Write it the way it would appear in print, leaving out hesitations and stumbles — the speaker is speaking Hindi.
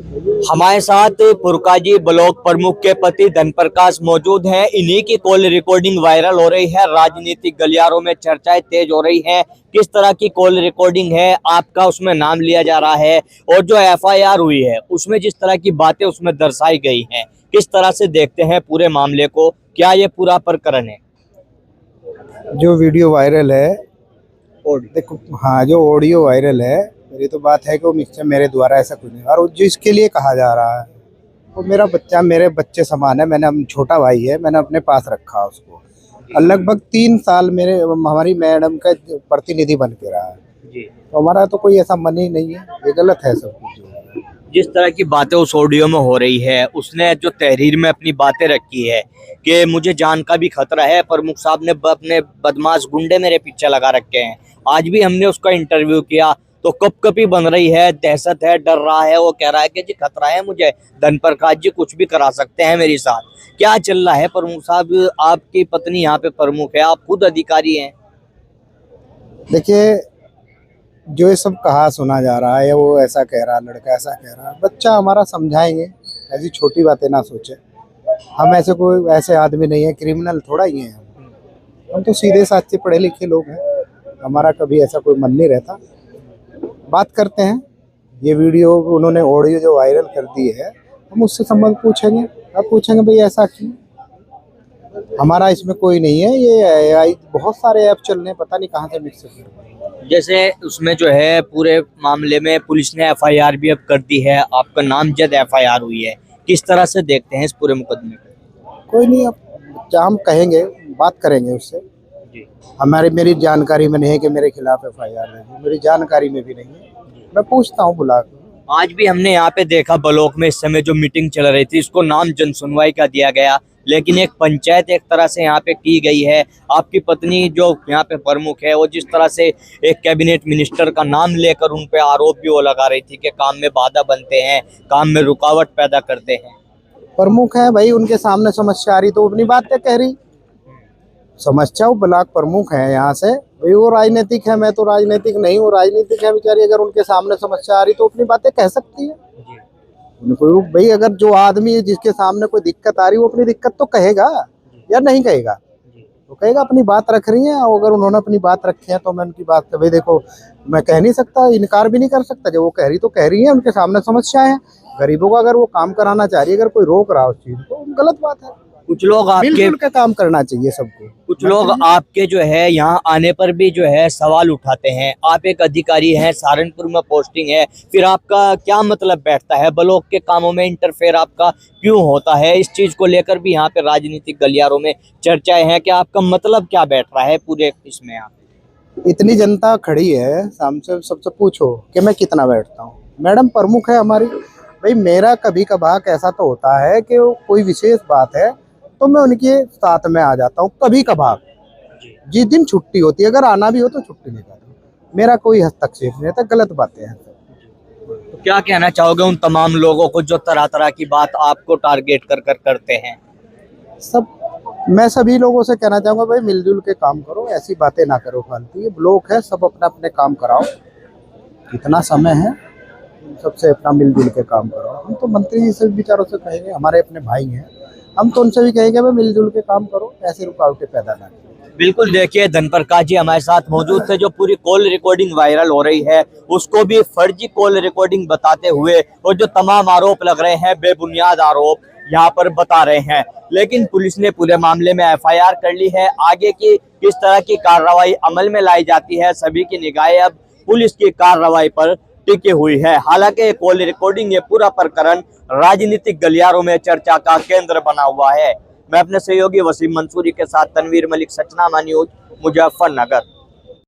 हमारे साथ पुरकाजी ब्लॉक प्रमुख के पति धनप्रकाश मौजूद हैं। इन्हीं की कॉल रिकॉर्डिंग वायरल हो रही है, राजनीतिक गलियारों में चर्चाएं तेज हो रही हैं। किस तरह की कॉल रिकॉर्डिंग है, आपका उसमें नाम लिया जा रहा है और जो एफआईआर हुई है उसमें जिस तरह की बातें उसमें दर्शाई गई हैं, किस तरह से देखते हैं पूरे मामले को? क्या ये पूरा प्रकरण है? जो वीडियो वायरल है, देखो, हाँ, जो ऑडियो वायरल है, मेरी तो बात है कि वो निश्चय मेरे द्वारा ऐसा कुछ नहीं। और जिसके लिए कहा जा रहा है वो मेरा बच्चा, मेरे बच्चे समान है। मैंने छोटा भाई है, मैंने अपने पास रखा उसको। लगभग 3 साल मेरे हमारी मैडम का प्रतिनिधि बन के रहा है जी। तो हमारा तो कोई ऐसा मन ही नहीं है। ये गलत है सब कुछ। जिस तरह की बातें उस ऑडियो में हो रही है, उसने जो तहरीर में अपनी बातें रखी है कि मुझे जान का भी खतरा है, प्रमुख साहब ने अपने बदमाश गुंडे मेरे पीछे लगा रखे हैं। आज भी हमने उसका इंटरव्यू किया तो कपकपी बन रही है, दहशत है, डर रहा है। वो कह रहा है कि जी खतरा है मुझे, धनप्रकाश जी कुछ भी करा सकते हैं मेरे साथ। क्या चल रहा है प्रमुख साहब? आपकी पत्नी यहाँ पे प्रमुख है, आप खुद अधिकारी हैं। देखिए, जो ये सब कहा सुना जा रहा है, वो ऐसा कह रहा, लड़का ऐसा कह रहा, बच्चा हमारा समझाएंगे। ऐसी छोटी बातें ना सोचे। हम ऐसे कोई ऐसे आदमी नहीं है, क्रिमिनल थोड़ा ही है। हम तो सीधे साधे पढ़े लिखे लोग हैं। हमारा कभी ऐसा कोई मन नहीं रहता। बात करते हैं। ये वीडियो उन्होंने ऑडियो जो वायरल कर दी है, हम उससे संबंध पूछेंगे। अब पूछेंगे भाई ऐसा क्यों? हमारा इसमें कोई नहीं है। ये बहुत सारे ऐप चल रहे हैं, पता नहीं कहाँ से मिक्स कर रहे हैं। जैसे उसमें जो है पूरे मामले में पुलिस ने एफआईआर भी अब कर दी है, आपका नामजद एफआईआर हुई है। किस तरह से देखते हैं इस पूरे मुकदमे को? कोई नहीं, अब हम कहेंगे, बात करेंगे उससे। जी। मेरी जानकारी में नहीं है कि मेरे खिलाफ एफआईआर है। मेरी जानकारी में भी नहीं है। मैं पूछता हूँ बुला के। आज भी हमने यहाँ पे देखा ब्लॉक में इस समय जो मीटिंग चल रही थी, इसको नाम जन सुनवाई का दिया गया, लेकिन एक पंचायत एक तरह से यहाँ पे की गई है। आपकी पत्नी जो यहाँ पे प्रमुख है, वो जिस तरह से एक कैबिनेट मिनिस्टर का नाम लेकर उन पे आरोप भी वो लगा रही थी कि काम में बाधा बनते हैं, काम में रुकावट पैदा करते हैं। प्रमुख है भाई, उनके सामने समस्या आ रही तो अपनी बातें कह रही। समस्या, वो ब्लॉक प्रमुख है यहाँ से भाई। वो राजनीतिक है, मैं तो राजनीतिक नहीं हूँ। राजनीतिक है बेचारी, अगर उनके सामने समस्या आ रही तो अपनी बातें कह सकती है। उनको भाई, अगर जो आदमी है जिसके सामने कोई दिक्कत आ रही, वो अपनी दिक्कत तो कहेगा या नहीं कहेगा? तो कहेगा अपनी बात रख रही है। अगर उन्होंने अपनी बात रखी है तो मैं उनकी बात भाई देखो, मैं कह नहीं सकता, इनकार भी नहीं कर सकता। जब वो कह रही तो कह रही है, उनके सामने समस्याएं हैं। गरीबों का अगर वो काम कराना चाह रही है, अगर कोई रोक रहा है उस चीज को, गलत बात है। कुछ लोग मिलजुल के काम करना चाहिए सबको। कुछ लोग आपके जो है यहाँ आने पर भी जो है सवाल उठाते हैं। आप एक अधिकारी हैं, सहारनपुर में पोस्टिंग है, फिर आपका क्या मतलब बैठता है? ब्लॉक के कामों में इंटरफेयर आपका क्यों होता है? इस चीज को लेकर भी यहाँ पे राजनीतिक गलियारों में चर्चाएं हैं कि आपका मतलब क्या बैठ रहा है पूरे इसमें? आप इतनी जनता खड़ी है, सामने सबसे पूछो कि मैं कितना बैठता हूँ। मैडम प्रमुख है हमारी भाई। मेरा कभी कभार ऐसा तो होता है कि कोई विशेष बात है तो मैं उनके साथ में आ जाता हूँ कभी कभार। जिस दिन छुट्टी होती है, अगर आना भी हो तो छुट्टी नहीं करता। मेरा कोई हस्तक्षेप नहीं रहता। गलत बातें हैं। तो क्या कहना चाहोगे उन तमाम लोगों को जो तरह तरह की बात आपको टारगेट कर कर करते हैं? मैं सभी लोगों से कहना चाहूँगा भाई, मिलजुल के काम करो, ऐसी बातें ना करो फालतू। ये ब्लॉक है, सब अपना अपने काम कराओ। कितना समय है, सबसे अपना मिलजुल के काम करो। हम तो मंत्री जी से विचारों से कहेंगे, हमारे अपने भाई हैं, हम तो उनसे भी कहेंगे भाई मिलजुल के काम करो, ऐसी रुकावटें पैदा ना करो। बिल्कुल, देखिए धनप्रकाश जी हमारे साथ मौजूद थे। जो पूरी कॉल रिकॉर्डिंग वायरल हो रही है उसको भी फर्जी कॉल रिकॉर्डिंग बताते हुए और जो तमाम आरोप लग रहे हैं, बेबुनियाद आरोप यहाँ पर बता रहे हैं। लेकिन पुलिस ने पूरे मामले में एफआईआर कर ली है। आगे की किस तरह की कार्रवाई अमल में लाई जाती है, सभी की निगाहें अब पुलिस की कार्रवाई पर टिकी हुई है। हालांकि कॉल रिकॉर्डिंग ये पूरा प्रकरण राजनीतिक गलियारों में चर्चा का केंद्र बना हुआ है। मैं अपने सहयोगी वसीम मंसूरी के साथ तनवीर मलिक, सचनामा न्यूज, मुजफ्फरनगर।